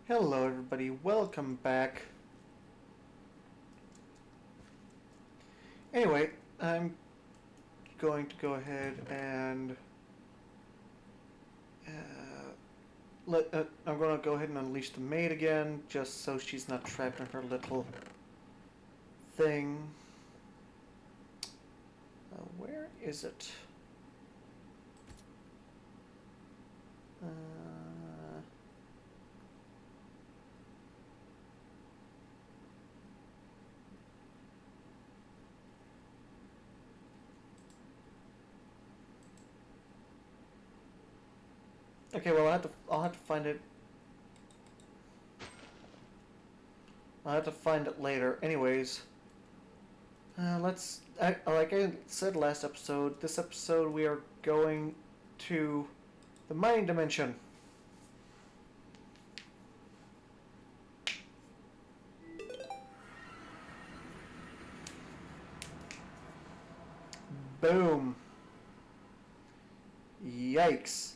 Hello everybody, welcome back. Anyway, I'm going to go ahead and I'm going to go ahead and unleash the maid again, just so she's not trapped in her little thing. Where is it? Okay, well I'll have to find it. I'll have to find it later. Anyways, like I said last episode, this episode we are going to the mining dimension. Boom. Yikes.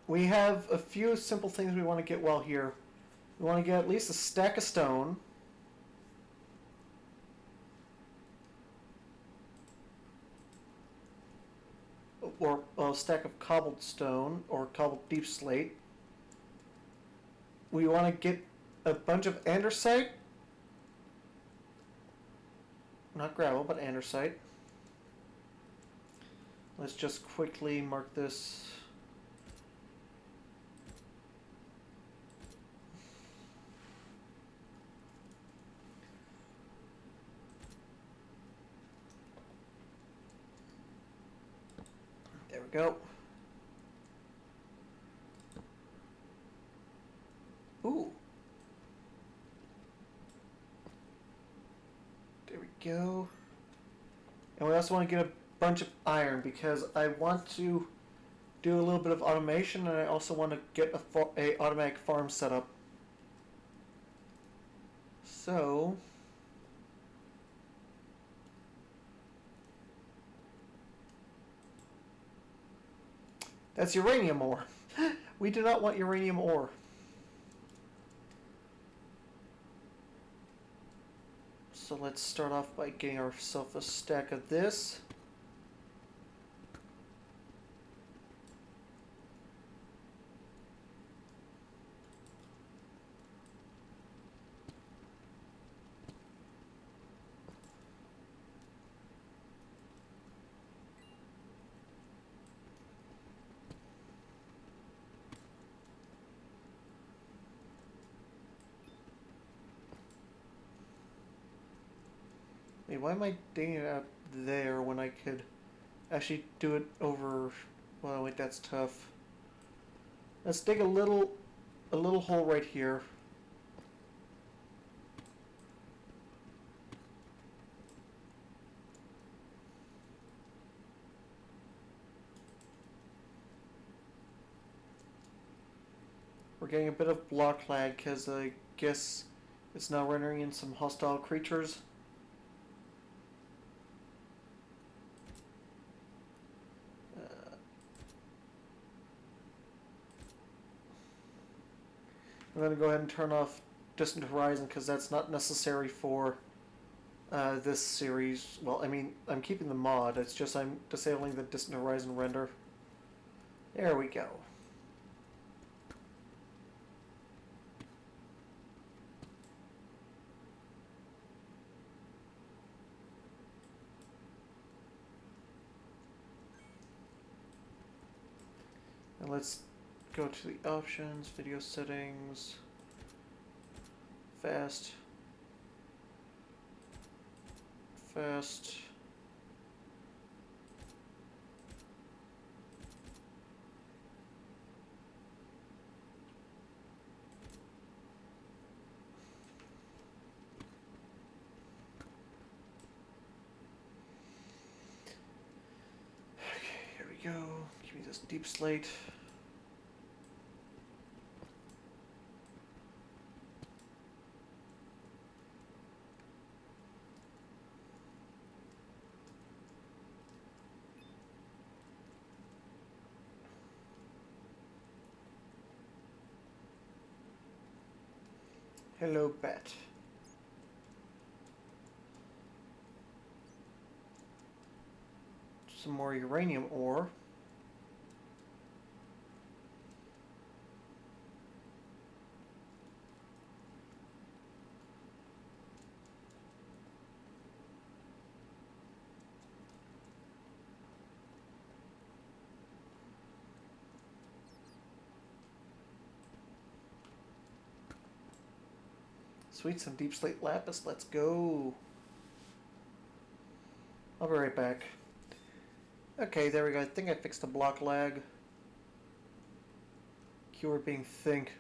We have a few simple things we want to get while here. We want to get at least a stack of stone. Or a stack of cobbled stone or cobbled deep slate. We want to get a bunch of andesite. Not gravel, but andesite. Let's just quickly mark this. There we go. Ooh. There we go. And we also want to get a bunch of iron because I want to do a little bit of automation, and I also want to get a automatic farm set up. So that's uranium ore. We do not want uranium ore. So let's start off by getting ourselves a stack of this. Wait, why am I digging it out there when I could actually do it over... Well, wait, that's tough. Let's dig a little hole right here. We're getting a bit of block lag because I guess it's now rendering in some hostile creatures. I'm going to go ahead and turn off Distant Horizon because that's not necessary for this series. Well, I mean, I'm keeping the mod. It's just I'm disabling the Distant Horizon render. There we go. And let's go to the options, video settings, fast. Okay, here we go. Give me this deep slate. Hello, bat. Some more uranium ore. Sweet, some deep slate lapis. Let's go. I'll be right back. Okay, there we go. I think I fixed the block lag. Keyword being think.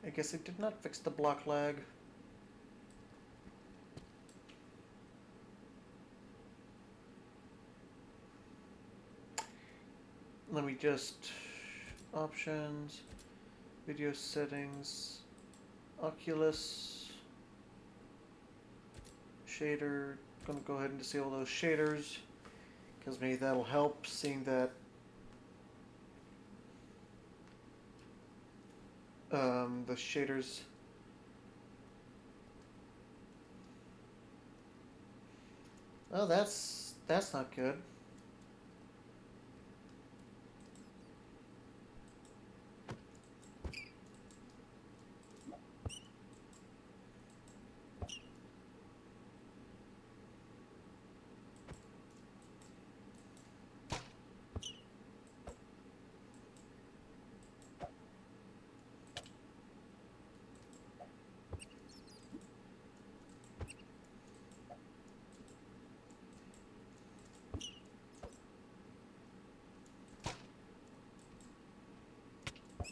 I guess I did not fix the block lag. Let me just... Options, video settings, Oculus, shader. Gonna go ahead and disable those shaders, because maybe that'll help, seeing that the shaders... Oh, that's not good.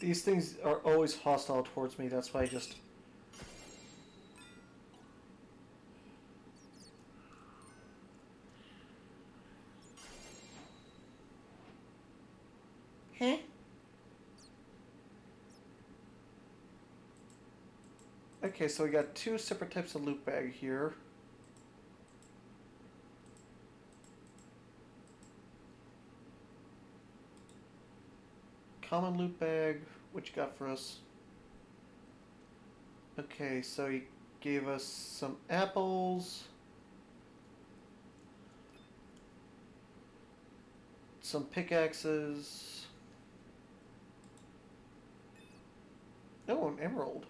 These things are always hostile towards me, that's why I just... Heh? Okay, so we got two separate types of loot bag here. Common loot bag, what you got for us? Okay, so he gave us some apples, some pickaxes. Oh, an emerald.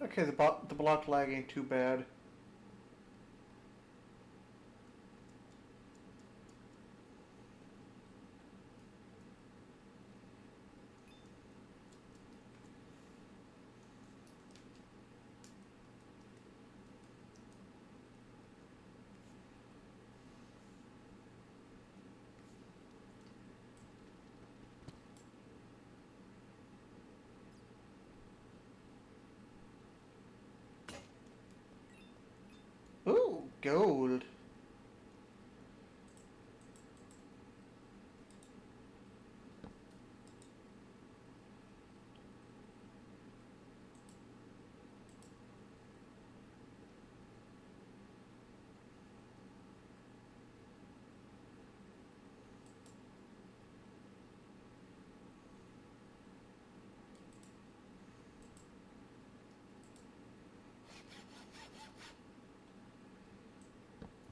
Okay, the block lag ain't too bad. Ooh, gold.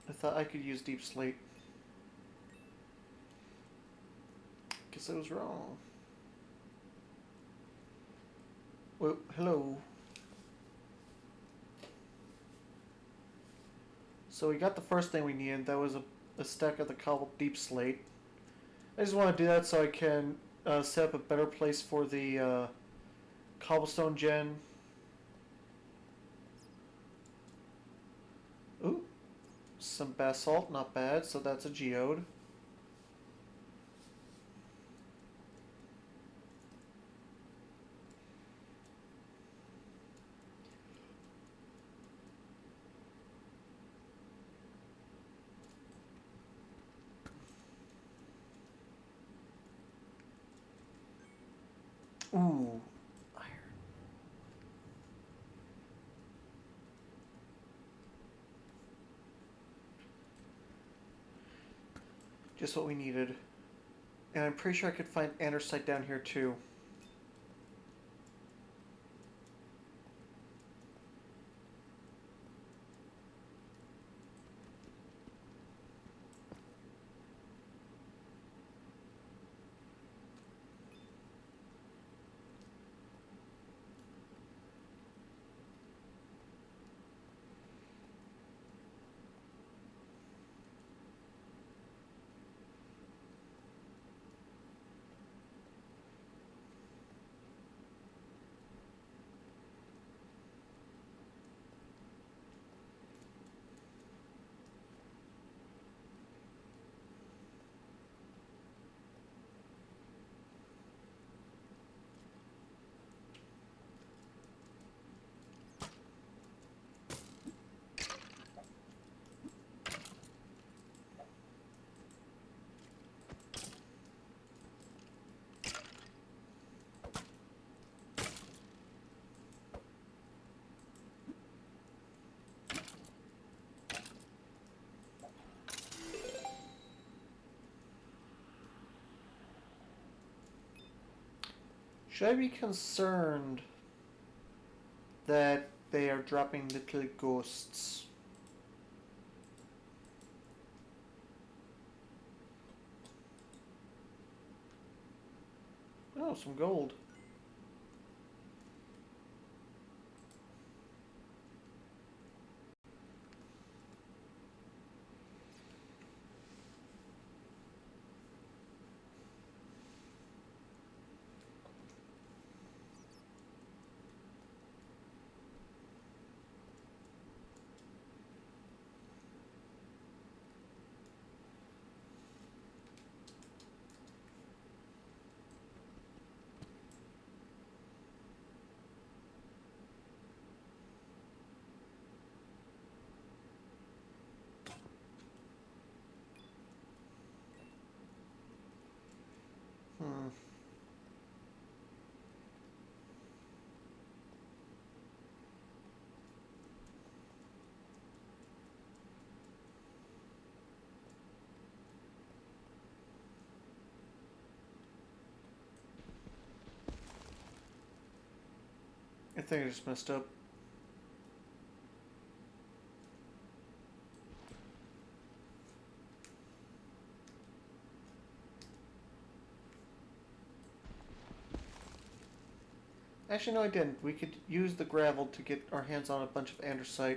I thought I could use deep slate. Guess I was wrong. Well, hello. So we got the first thing we needed. That was a stack of the cobbled deep slate. I just want to do that so I can set up a better place for the cobblestone gen. Ooh, some basalt, not bad. So that's a geode. Ooh, iron. Just what we needed. And I'm pretty sure I could find andesite down here too. Should I be concerned that they are dropping little ghosts? Oh, some gold. Hmm. I think I just messed up. Actually, no, I didn't. We could use the gravel to get our hands on a bunch of andesite.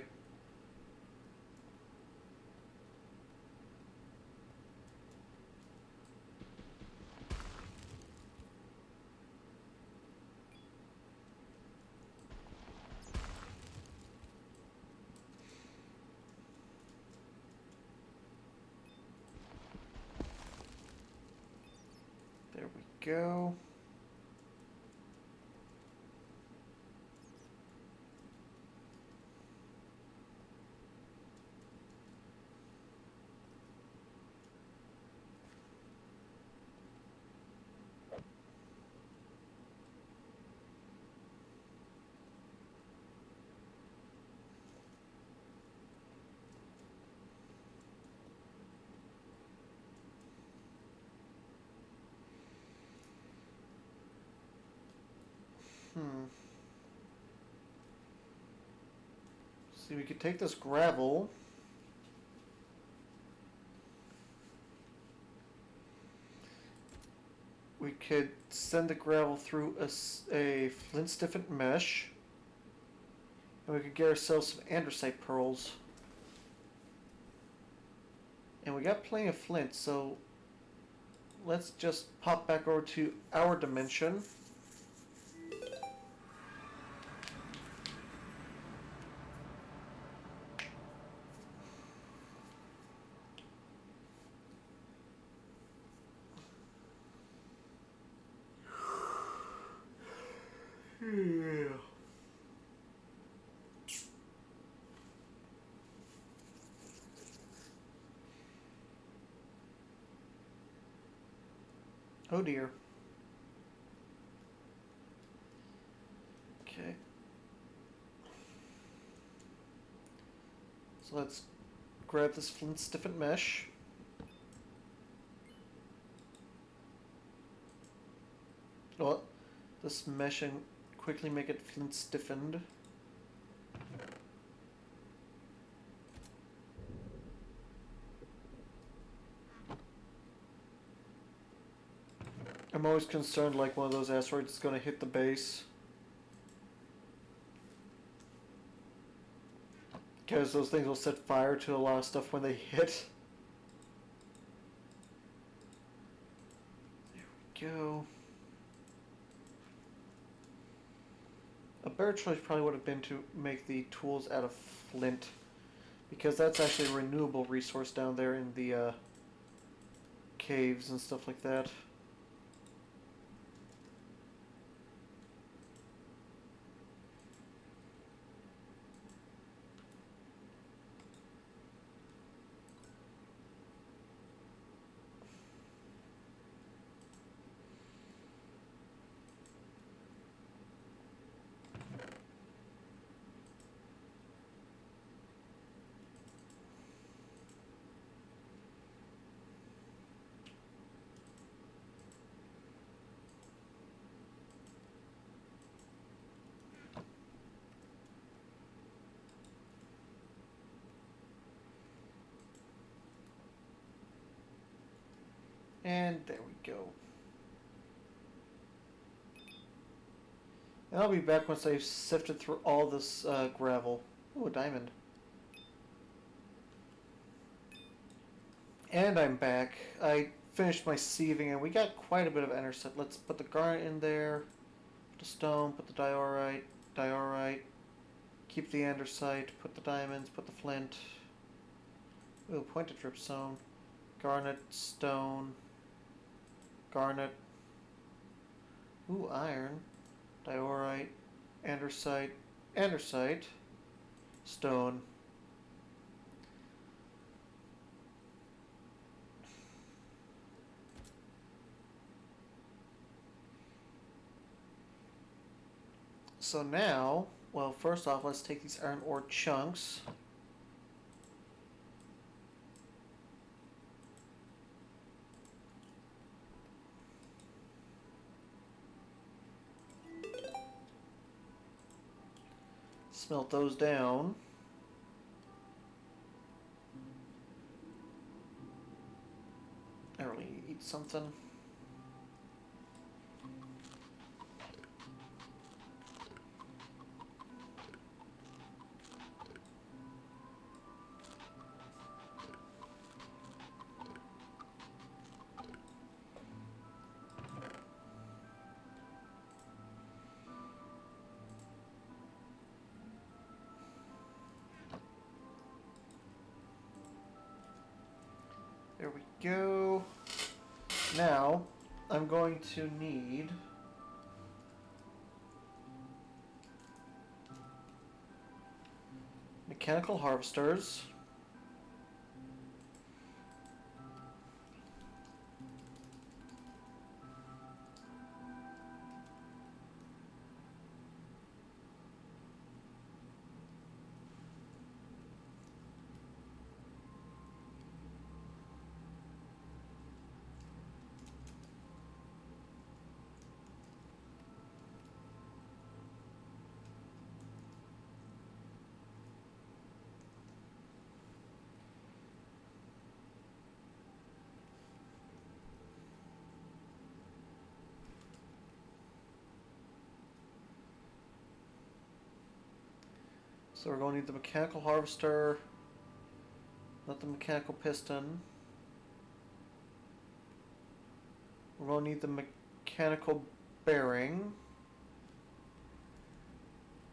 There we go. Hmm. See, we could take this gravel. We could send the gravel through a flint stiffened mesh. And we could get ourselves some andesite pearls. And we got plenty of flint, so let's just pop back over to our dimension. Yeah. Oh dear. So let's grab this flint stiffened mesh. Well, this mesh and quickly make it flint stiffened. I'm always concerned like one of those asteroids is going to hit the base. Because those things will set fire to a lot of stuff when they hit. There we go. A better choice probably would have been to make the tools out of flint. Because that's actually a renewable resource down there in the caves and stuff like that. And there we go. And I'll be back once I've sifted through all this gravel. Ooh, a diamond. And I'm back. I finished my sieving and we got quite a bit of andesite. Let's put the garnet in there, put the stone, put the diorite, keep the andesite, put the diamonds, put the flint. Ooh, pointed dripstone, garnet, stone, garnet. Ooh, iron, diorite, andesite, stone. So now, well, first off, let's take these iron ore chunks. Smelt those down. I really need to eat something. There we go. Now, I'm going to need mechanical harvesters. So we're going to need the mechanical harvester, not the mechanical piston. We're going to need the mechanical bearing.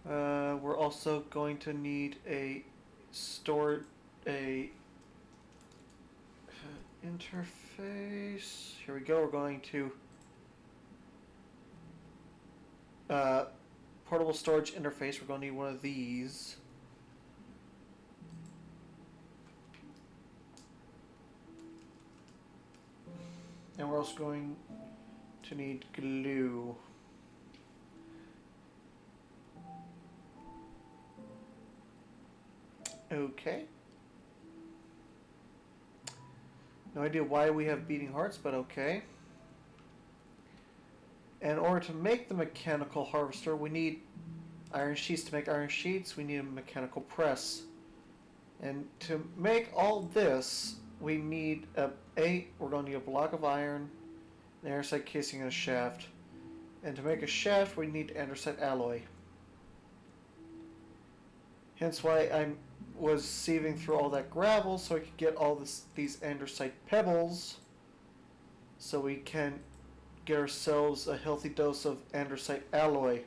We're also going to need a interface. Here we go. We're going to portable storage interface. We're going to need one of these. And we're also going to need glue. Okay. No idea why we have beating hearts, but okay. In order to make the mechanical harvester, we need iron sheets. To make iron sheets, we need a mechanical press. And to make all this, we need we're going to need a block of iron, an andesite casing, and a shaft. And to make a shaft, we need andesite alloy. Hence why I was sieving through all that gravel so I could get all these andesite pebbles so we can get ourselves a healthy dose of andesite alloy.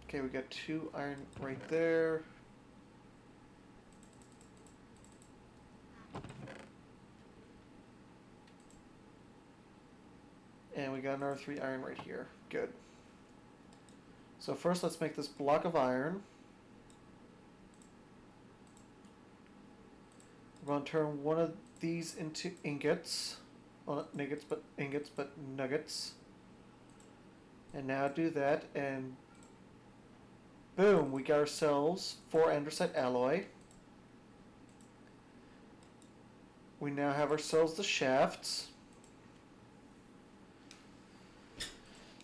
Okay, we got 2 iron right there. And we got another 3 iron right here. Good. So first let's make this block of iron. We're going to turn one of these into ingots. Well, not ingots, but nuggets. And now do that, and boom, we got ourselves 4 andesite alloy. We now have ourselves the shafts.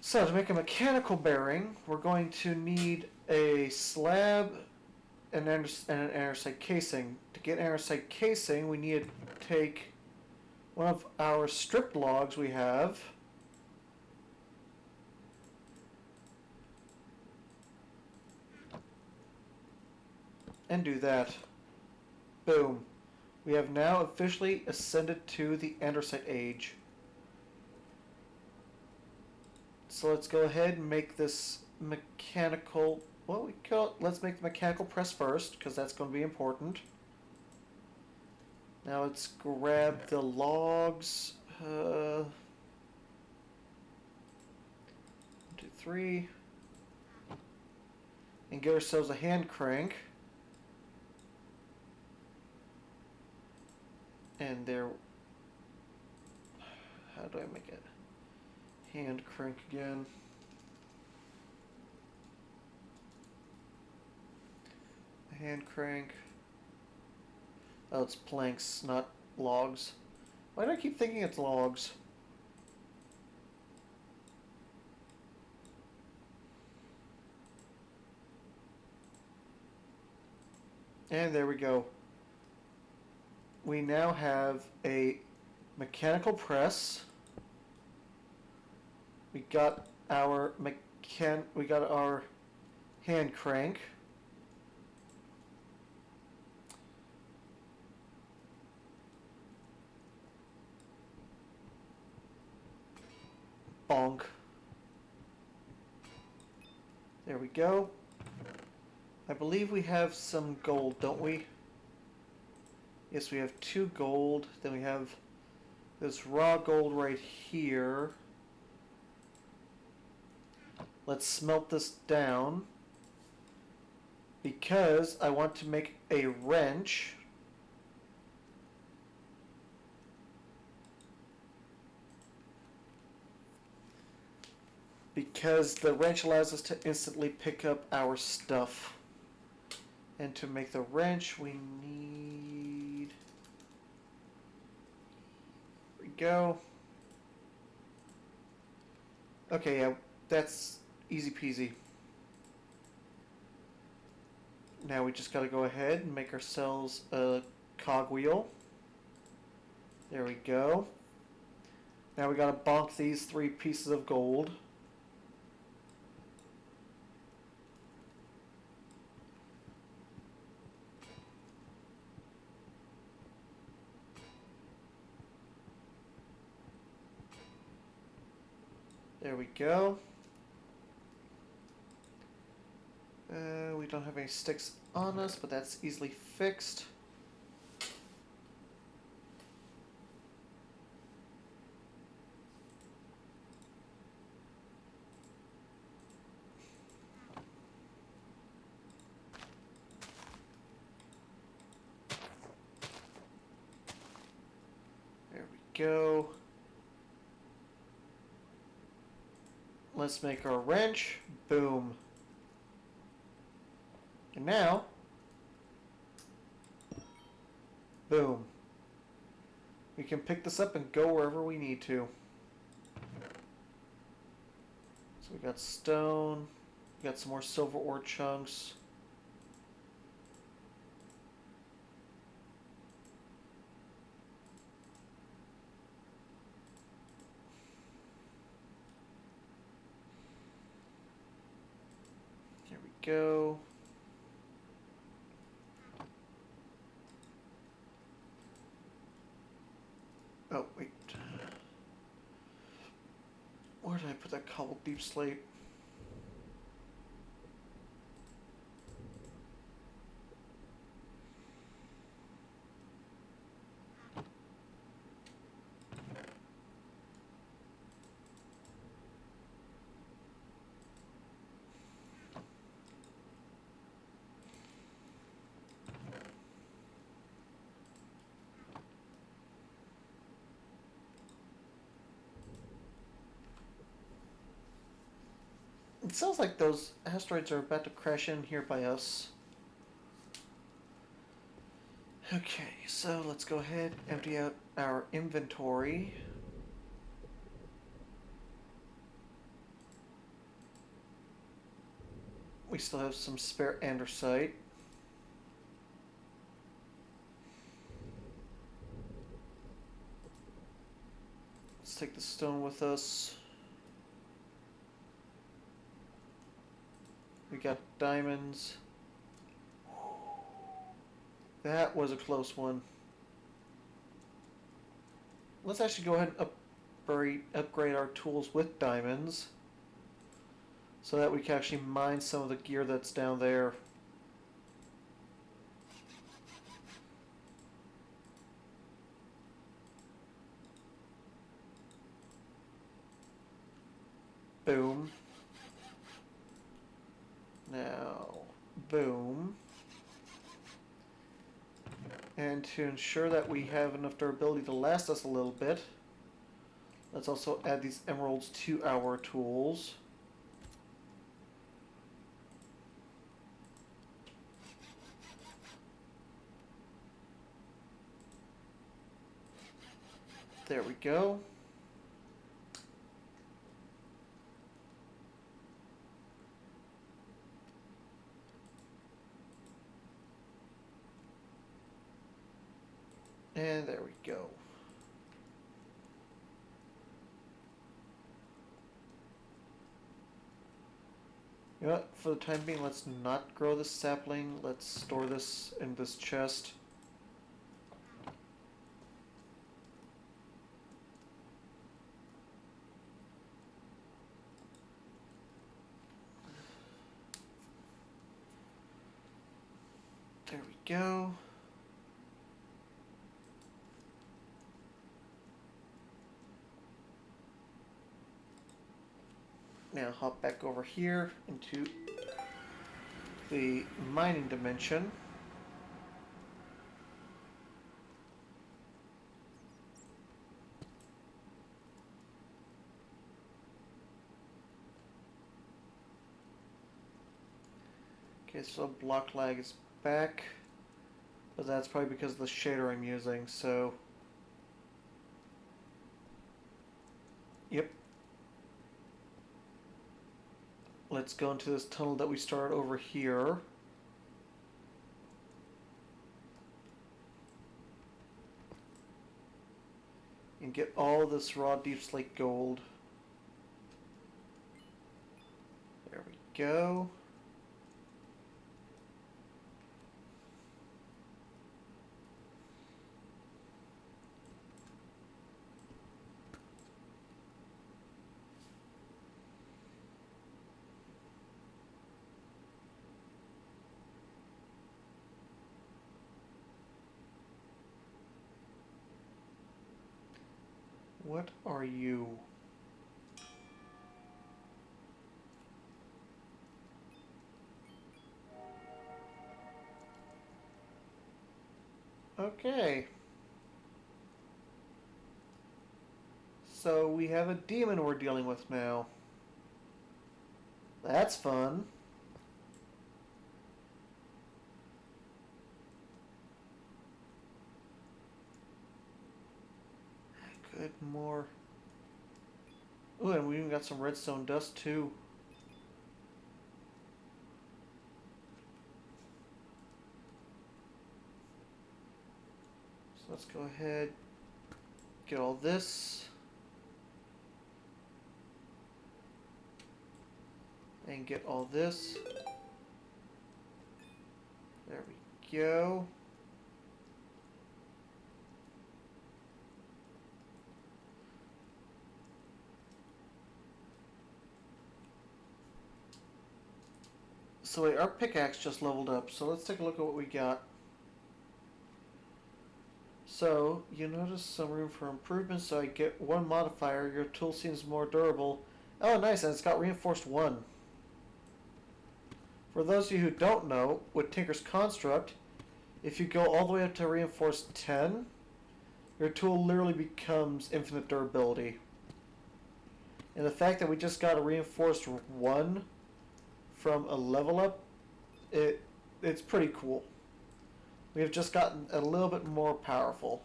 So to make a mechanical bearing, we're going to need a slab and an andesite casing. To get andesite casing, we need to take one of our stripped logs we have, and do that. Boom. We have now officially ascended to the andesite age. So let's go ahead and make this mechanical, let's make the mechanical press first, because that's going to be important. Now let's grab the logs. 1, 2, 3. And get ourselves a hand crank. And there, how do I make it? Hand crank again. Hand crank. Oh, it's planks, not logs. Why do I keep thinking it's logs? And there we go. We now have a mechanical press. We got our hand crank. Bonk. There we go. I believe we have some gold, don't we? Yes, we have 2 gold. Then we have this raw gold right here. Let's smelt this down because I want to make a wrench. Because the wrench allows us to instantly pick up our stuff. And to make the wrench, we need... There we go. Okay, yeah, that's easy peasy. Now we just gotta go ahead and make ourselves a cogwheel. There we go. Now we gotta bonk these 3 pieces of gold. There we go. We don't have any sticks on us, but that's easily fixed. There we go. Let's make our wrench. Boom. And now, Boom. We can pick this up and go wherever we need to. So we got stone. We got some more silver ore chunks. Here we go. Oh, wait. Where did I put that cobbled deep slate? It sounds like those asteroids are about to crash in here by us. Okay, so let's go ahead, empty out our inventory. We still have some spare andesite. Let's take the stone with us. We got diamonds. That was a close one. Let's actually go ahead and upgrade our tools with diamonds so that we can actually mine some of the gear that's down there. Boom. Now, boom. And to ensure that we have enough durability to last us a little bit, let's also add these emeralds to our tools. There we go. And there we go. You know what? For the time being, let's not grow this sapling. Let's store this in this chest. There we go. Now hop back over here into the mining dimension. Okay, so block lag is back, but that's probably because of the shader I'm using, so... Yep. Let's go into this tunnel that we started over here. And get all this raw deep slate gold. There we go. What are you? Okay. So we have a demon we're dealing with now. That's fun. more. Ooh, and we even got some redstone dust too. So let's go ahead, get all this. And get all this. There we go. So wait, our pickaxe just leveled up, so let's take a look at what we got. So, you notice some room for improvement, so I get one modifier. Your tool seems more durable. Oh, nice, and it's got reinforced 1. For those of you who don't know, with Tinker's Construct, if you go all the way up to reinforced 10, your tool literally becomes infinite durability. And the fact that we just got a reinforced 1 from a level up, it's pretty cool. We have just gotten a little bit more powerful.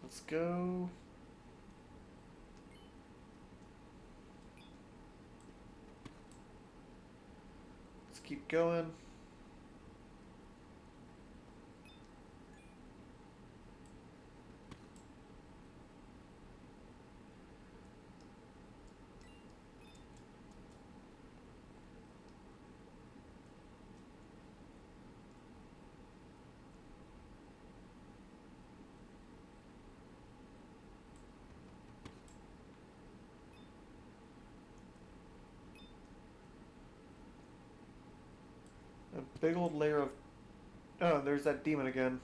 Let's go. Let's keep going. A big old layer of... Oh, there's that demon again.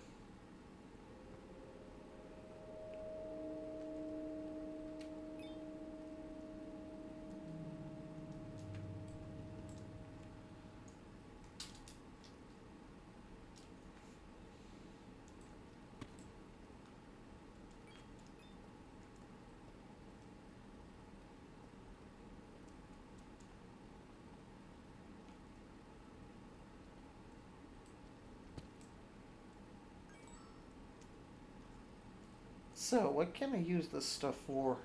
So, what can I use this stuff for?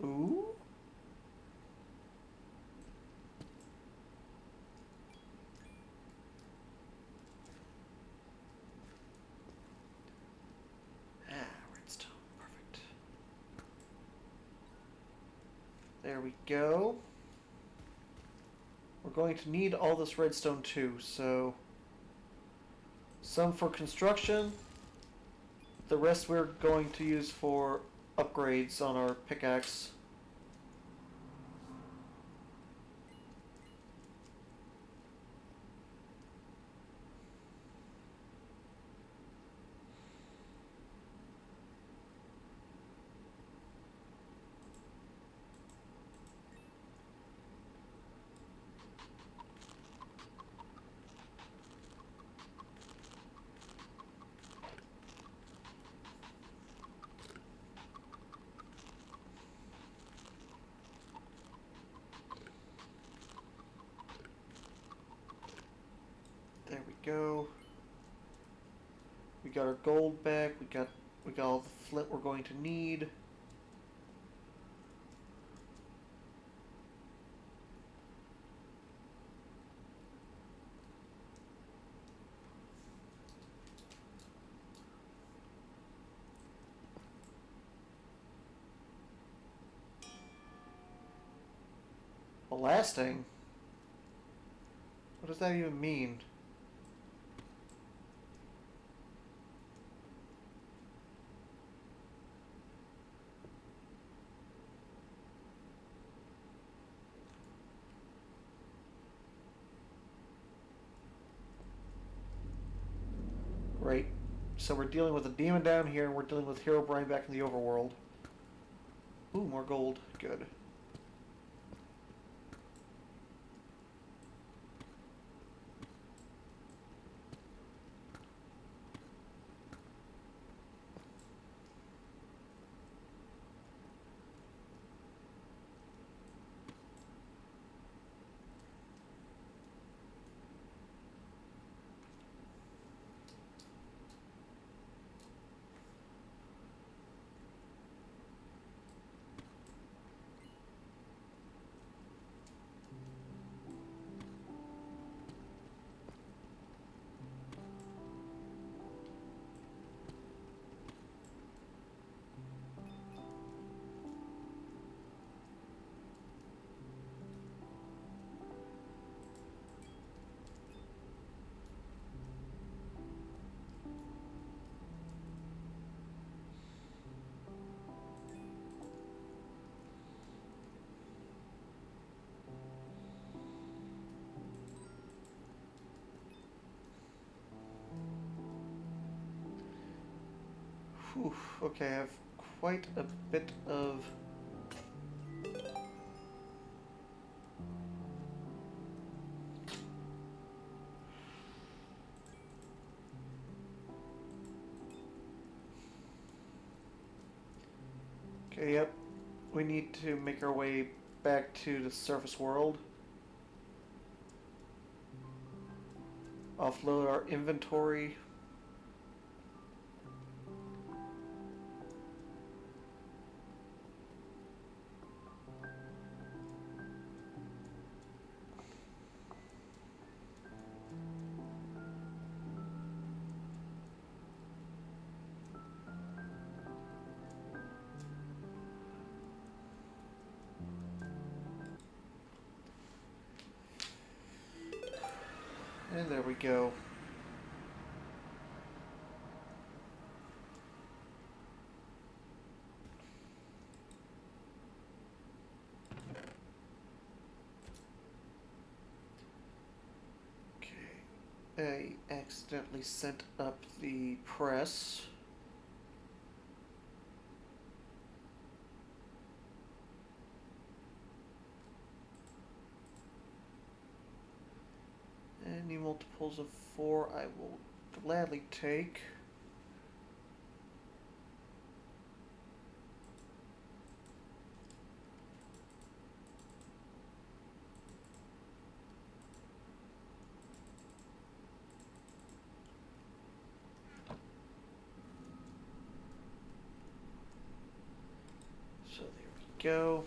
Ooh? Ah, redstone. Perfect. There we go. We're going to need all this redstone too, so... Some for construction. The rest we're going to use for upgrades on our pickaxe. There we go. We got our gold back. We got all the flint we're going to need. Blasting? What does that even mean? Right. So we're dealing with a demon down here, and we're dealing with Herobrine back in the overworld. Ooh, more gold. Good. Whew. Okay, I have quite a bit of... Okay, yep. We need to make our way back to the surface world. Offload our inventory. And there we go. Okay. I accidentally sent up the press. Any multiples of 4 I will gladly take. So there we go.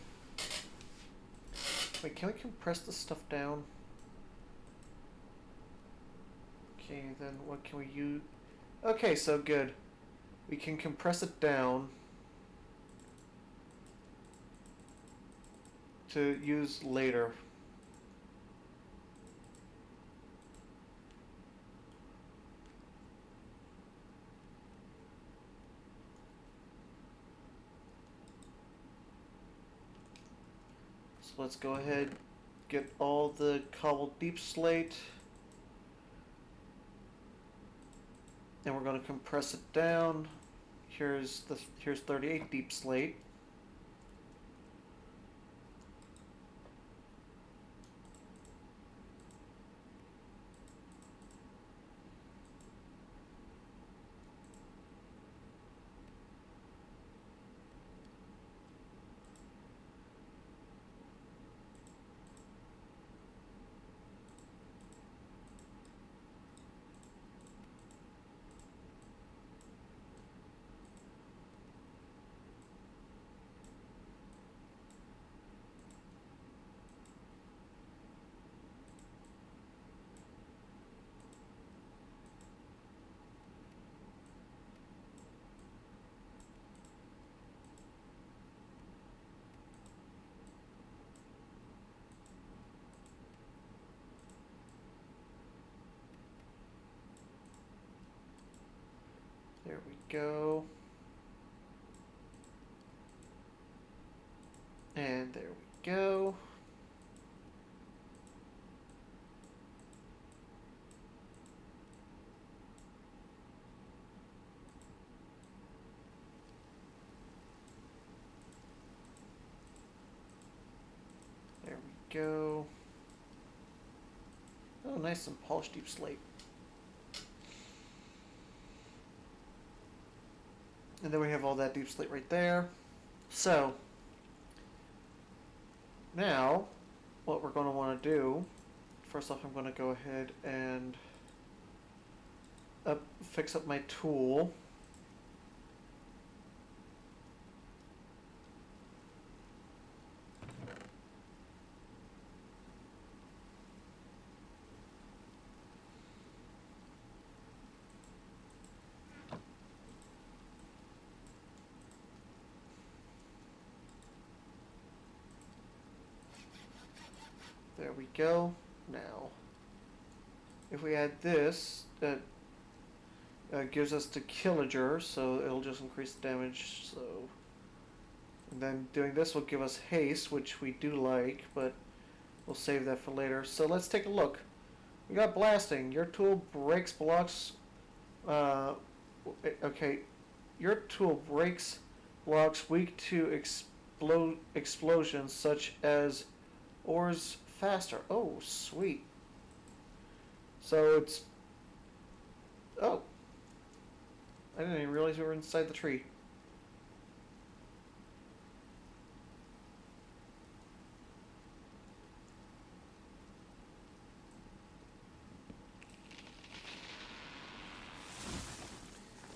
Wait, can we compress this stuff down? Okay, then what can we use? Okay, so good. We can compress it down to use later. So let's go ahead, get all the cobbled deep slate, and we're going to compress it down. Here's 38 deep slate. There we go. And there we go. go. Oh, nice and polished deep slate. And then we have all that deep slate right there. So, now, what we're going to want to do, first off I'm going to go ahead and fix up my tool. There we go. Now, if we add this, that gives us the killager, so it'll just increase the damage. So, and then doing this will give us haste, which we do like, but we'll save that for later. So let's take a look. We got blasting. Your tool breaks blocks. Okay, your tool breaks blocks weak to explosions, such as ores faster. Oh, sweet. So it's... Oh. I didn't even realize we were inside the tree.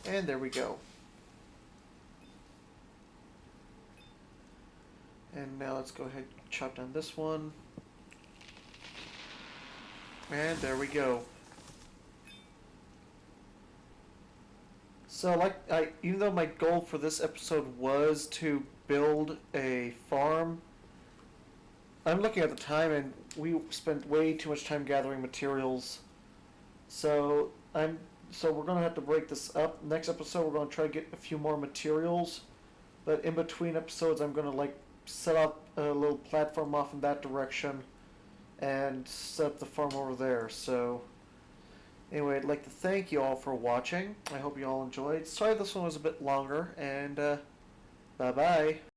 And there we go. And now let's go ahead and chop down this one. And there we go. So, even though my goal for this episode was to build a farm, I'm looking at the time and we spent way too much time gathering materials. So we're gonna have to break this up. Next episode, we're gonna try to get a few more materials, but in between episodes, I'm gonna set up a little platform off in that direction and set up the farm over there. So anyway, I'd like to thank you all for watching. I hope you all enjoyed. Sorry this one was a bit longer, and bye bye.